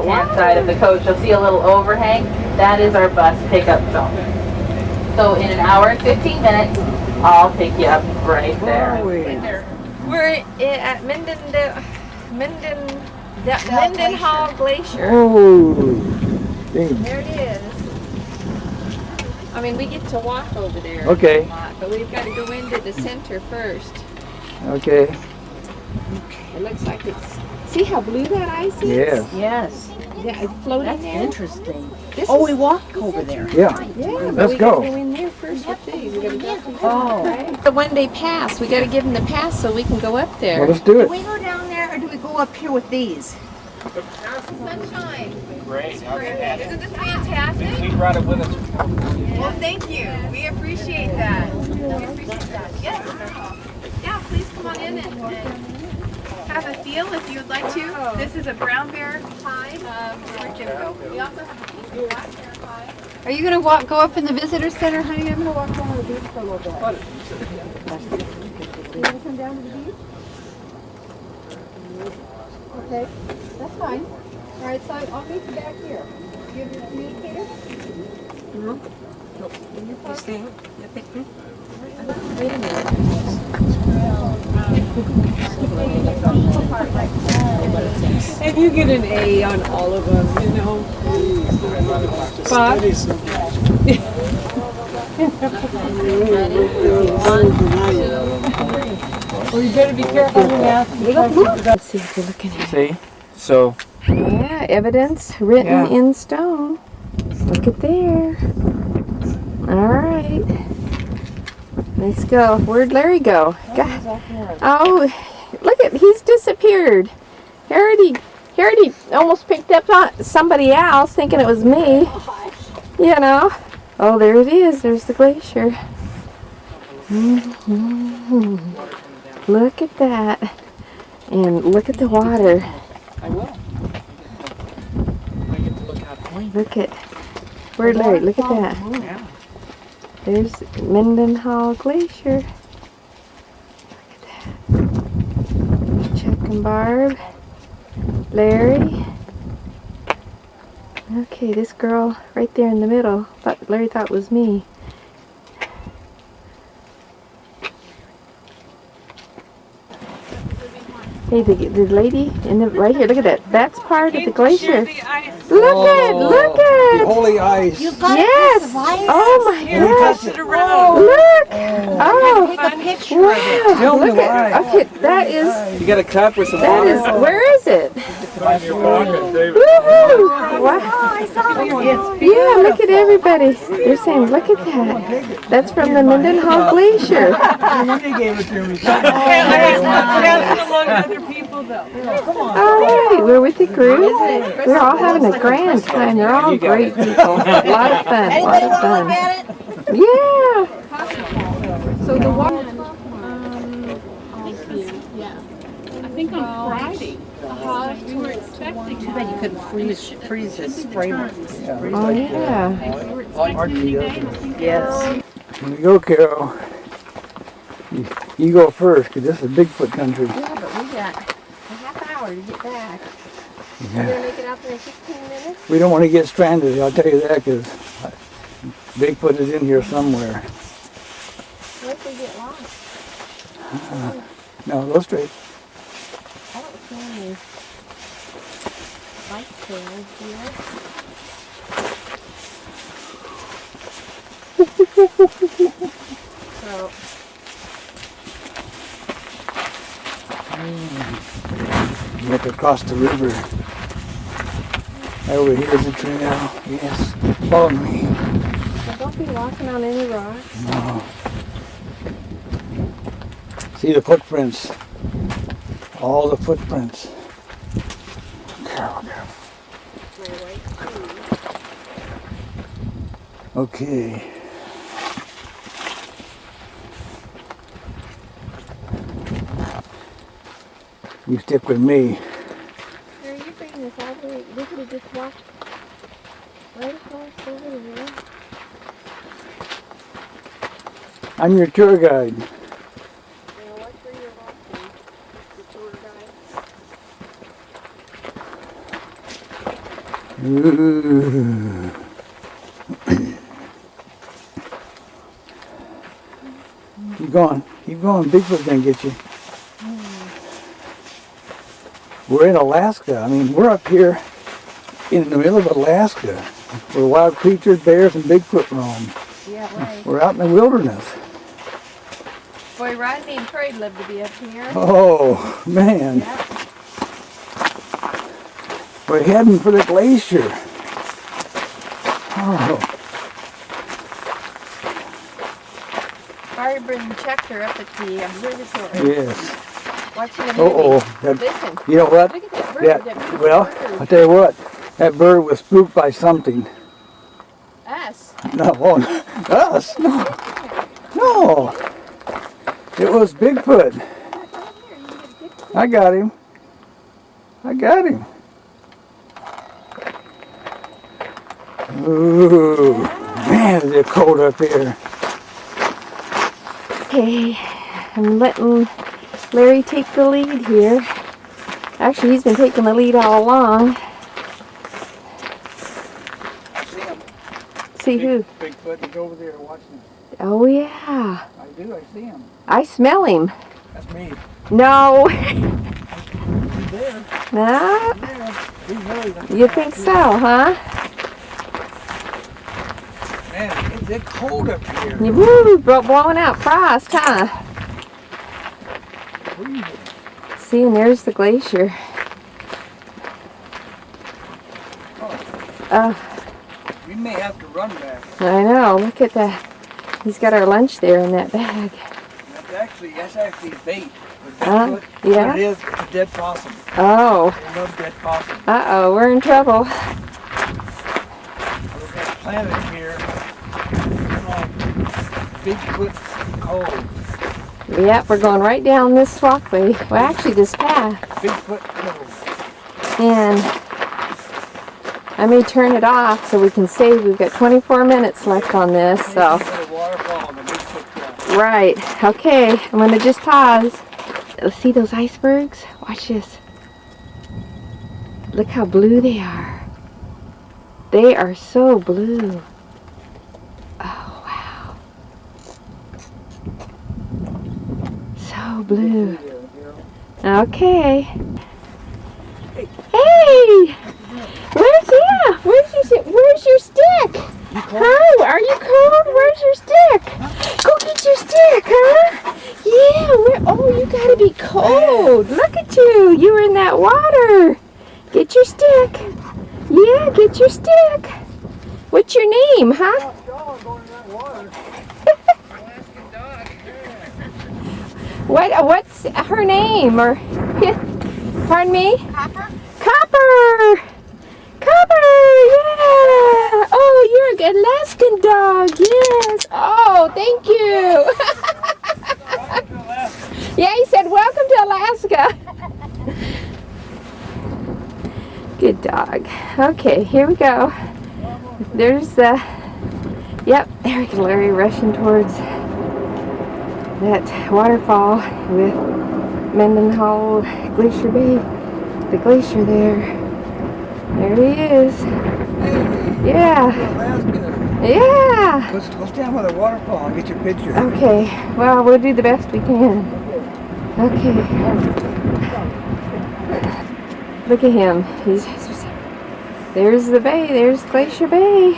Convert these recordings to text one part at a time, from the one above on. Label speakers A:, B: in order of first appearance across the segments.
A: left-hand side of the coach, you'll see a little overhang. That is our bus pickup zone. So in an hour and 15 minutes, I'll pick you up right there.
B: We're at Mendenhall Glacier.
C: Oh, dang.
B: There it is. I mean, we get to walk over there
C: Okay.
B: a lot, but we've got to go into the center first.
C: Okay.
B: It looks like it's... See how blue that ice is?
C: Yes.
D: Yes.
B: Yeah, it's floating
D: That's
B: there.
D: interesting.
B: This
D: Oh,
B: is,
D: we walk over there.
C: Yeah.
B: yeah, but
C: Let's
B: we gotta
C: go.
B: go in there first with these. We gotta drop them
D: Oh.
B: right? The one-day pass. We gotta give them the pass so we can go up there.
C: Well, let's do
D: Do
C: it.
D: we go down there or do we go up here with these?
E: Sunshine.
F: Great.
E: Isn't this fantastic?
F: We brought it with us.
E: Well, thank you. We appreciate that. Yes. Yeah, please come on in and have a feel if you would like to. This is a brown bear hide. Where'd Jim go? We also have a black bear hide.
G: Are you going to go up in the visitor center, honey? I'm going to walk down the beach for a little bit. You want to come down to the beach? Okay, that's fine. All right, so I'll meet you back here. You have your communicator? No. You staying? Wait a minute.
B: And you get an A on all of them, you know. Bob? Well, you better be careful when you ask me questions. Let's see what you're looking at.
C: See? So,
B: Yeah, evidence written in stone. Look at there. All right. Let's go. Where'd Larry go? God. Oh, look at, he's disappeared. He already almost picked up on somebody else thinking it was me. You know. Oh, there it is. There's the glacier. Look at that. And look at the water.
F: I will. I get to look out.
B: Look at, where'd Larry? Look at that.
F: Yeah.
B: There's Mendenhall Glacier. Look at that. Chuck and Barb. Larry. Okay, this girl right there in the middle, Larry thought was me. Hey, the lady in the right here. Look at that. That's part of the glacier. Look at.
C: the holy ice.
B: Yes. Oh my gosh. Look. Oh.
D: Take a picture
B: Wow.
D: of it.
C: Tell me
B: Look
C: why.
B: at. Okay, that is.
F: You got a cup with some
B: That
F: water?
B: is. Where is it?
F: Find your pocket, David.
B: Woohoo! Wow.
D: I saw it.
B: Yeah, look at everybody. They're saying, look at that. That's from the Mendenhall Glacier.
C: Somebody gave it to me.
B: All right, we're with the group. We're all having a grand time. They're all great people. A lot of fun. A lot of fun. Yeah. So the one.
G: I think on Friday. We were expecting
D: Too bad you couldn't freeze this spray.
B: Oh yeah.
D: Yes.
C: Here we go, Carol. You go first, because this is Bigfoot country.
B: Yeah, but we got a half hour to get back. We're
C: Yeah.
B: gonna make it out there in 15 minutes.
C: We don't want to get stranded, I'll tell you that, because Bigfoot is in here somewhere.
B: What if we get lost?
C: No, go straight.
B: I don't see any bike trails here. So,
C: Look across the river. Over here is the trail. Yes. Follow me.
B: so don't be walking on any rocks.
C: No. See the footprints. All the footprints. Carol, Carol. Okay. You stick with me.
B: Are you bringing this all the way? We could have just walked right across over here.
C: I'm your tour guide.
B: Watch where you're walking. The tour guide.
C: Ooh. Keep going. Keep going. Bigfoot's gonna get you. We're in Alaska. I mean, we're up here in the middle of Alaska, where wild creatures, bears, and Bigfoot roam.
B: Yeah, right.
C: We're out in the wilderness.
B: Boy, Rodney and Troy love to be up here.
C: Oh, man.
B: Yeah.
C: We're heading for the glacier. Oh,
B: Barbara and Checker up at the observatory.
C: yes.
B: Watching a movie.
C: Uh-oh. That,
B: Listen.
C: you know what?
B: Look at that bird.
C: That,
B: That beautiful
C: well,
B: bird.
C: I'll tell you what. That bird was spooked by something.
B: Us.
C: No, us? No. No. It was Bigfoot. I got him. I got him. Ooh, man, is it cold up here.
B: Okay, I'm letting Larry take the lead here. Actually, he's been taking the lead all along. See who?
C: Bigfoot, he's over there watching.
B: Oh yeah,
C: I do, I see him.
B: I smell him.
C: That's me.
B: No.
C: He's there.
B: No?
C: He's there. He's really,
B: You think so, huh?
C: man, it's it cold up here.
B: Woo, blowing out frost, huh? See, and there's the glacier.
C: We may have to run back.
B: I know, look at that. He's got our lunch there in that bag.
C: That's actually bait.
B: Huh? Yeah?
C: It is a dead possum.
B: Oh,
C: I love dead possum.
B: uh-oh, we're in trouble.
C: Look at planet here. Bigfoot Cove.
B: Yep, we're going right down this walkway. Well, actually, this path.
C: Bigfoot Cove.
B: And I may turn it off so we can save. We've got 24 minutes left on this, so.
C: The waterfall, the Bigfoot Cove.
B: Right. Okay, I'm going to just pause. See those icebergs? Watch this. Look how blue they are. They are so blue. Oh, wow. So blue. Okay. Hey! Where's your stick? Huh? Are you cold? Where's your stick? Go get your stick, huh? Yeah, oh, you gotta be cold. Look at you. You were in that water. Get your stick. Yeah, get your stick. What's your name, huh? What's her name? Or pardon me?
E: Copper?
B: Copper! Copper! Yeah! Oh, you're an Alaskan dog. Yes. Oh, thank you. Yeah, he said, welcome to Alaska. Good dog. Okay, here we go. There's the... Yep, there we go, Larry, rushing towards that waterfall with Mendenhall Glacier Bay. The glacier there. There he is. Yeah. Yeah.
C: Let's stand by the waterfall and get your picture.
B: Okay. Well, we'll do the best we can. Okay. Look at him. There's the bay. There's Glacier Bay.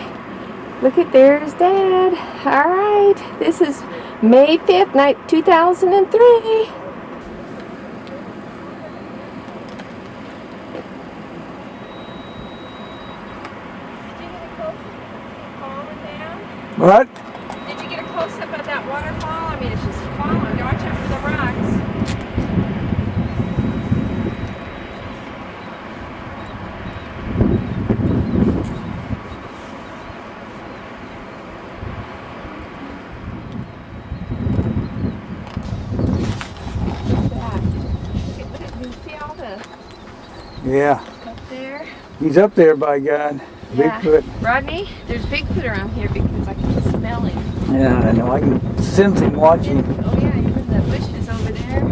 B: Look at, there's Dad. All right. This is May 5th, 2003.
C: What?
B: Did you get a close-up of that waterfall? I mean, it's just falling. Watch out for the rocks. Look at, you see all the
C: Yeah.
B: up there?
C: He's up there, by God.
B: Yeah.
C: Bigfoot.
B: Rodney, there's Bigfoot around here because I can smell him.
C: Yeah, I know. I can sense him watching.
B: Oh yeah, you're in the bushes over there.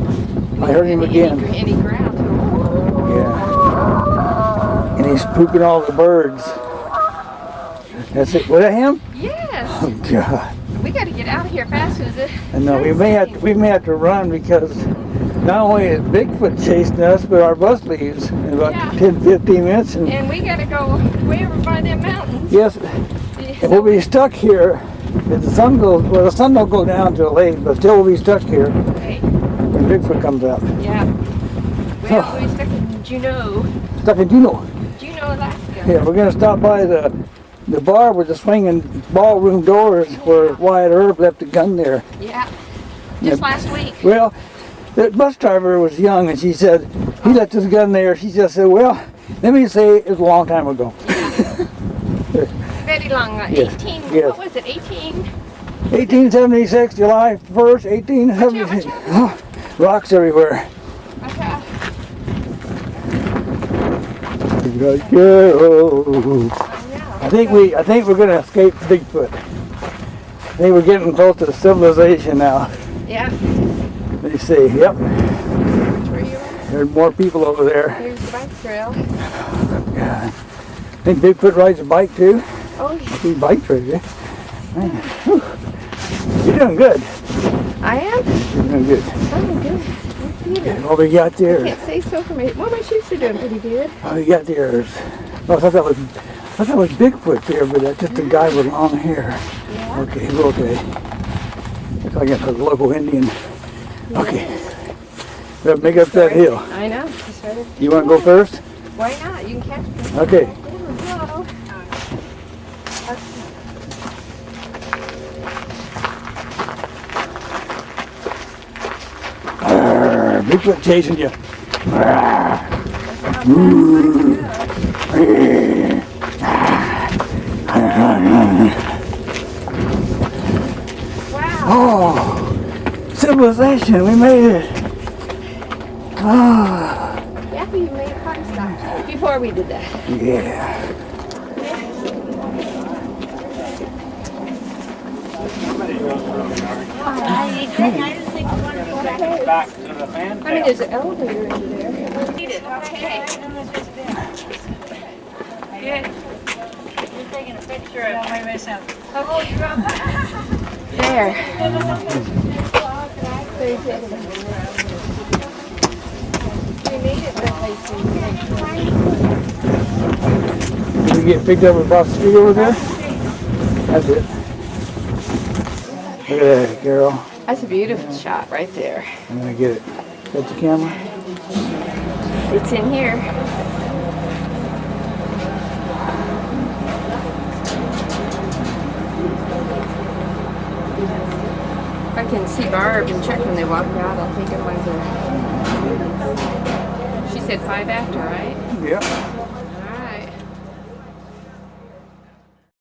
C: I heard him again.
B: And he growled.
C: Yeah. And he's spooking all the birds. That's it. Was that him?
B: Yes.
C: Oh God.
B: We got to get out of here fast as it.
C: And no, we may have to run because not only is Bigfoot chasing us, but our bus leaves in about 10-15 minutes.
B: And we got to go way over by them mountains.
C: Yes, and we'll be stuck here. If the sun goes, well, the sun don't go down till late, but still we'll be stuck here when Bigfoot comes out.
B: Yeah. Well, we're stuck in Juneau.
C: Stuck in Juneau.
B: Juneau, Alaska.
C: Yeah, we're gonna stop by the bar with the swinging ballroom doors where Wyatt Earp left the gun there.
B: Yeah. Just last week.
C: Well, the bus driver was young, and she said he left his gun there. She just said, "Well, let me say it was a long time ago."
B: Very long.
C: Yes.
B: 18.
C: Yes.
B: What was it?
C: 1876, July 1st, 1876. Oh, rocks everywhere.
B: Okay.
C: I think we're gonna escape Bigfoot. I think we're getting close to civilization now.
B: Yeah.
C: Let me see. Yep.
B: Where you at?
C: There's more people over there.
B: Here's the bike trail.
C: Yeah. I think Bigfoot rides a bike too.
B: Oh,
C: I see bike trails there. Man, whew. You're doing good.
B: I am?
C: You're doing good.
B: Oh, good.
C: What we got
B: I
C: there?
B: can't say so for me. Well, my shoes are doing pretty good.
C: What we got there is, oh, I thought that was Bigfoot there, but that's just a guy with long hair.
B: Yeah.
C: Okay, okay. Looks like it's a local Indian. Okay. We'll make up that hill.
B: I know. Just right up.
C: You want to go first?
B: Why not? You can catch me.
C: Okay.
B: Hello.
C: Bigfoot chasing you.
B: Wow.
C: Oh, civilization, we made it. Oh,
B: Yeah, you made a car stop before we did that.
C: yeah.
F: Back to the fan.
B: I mean, there's an elevator into there.
E: Okay. Good.
G: You're taking a picture of myself.
B: There. We made it that place.
C: Did we get picked up across the street over there? That's it. Look at that, Carol.
B: That's a beautiful shot right there.
C: I'm gonna get it. Got the camera?
B: It's in here. I can see Barb and Chuck when they walk out. I'll think it was her. She said 5 after, right?
C: Yeah.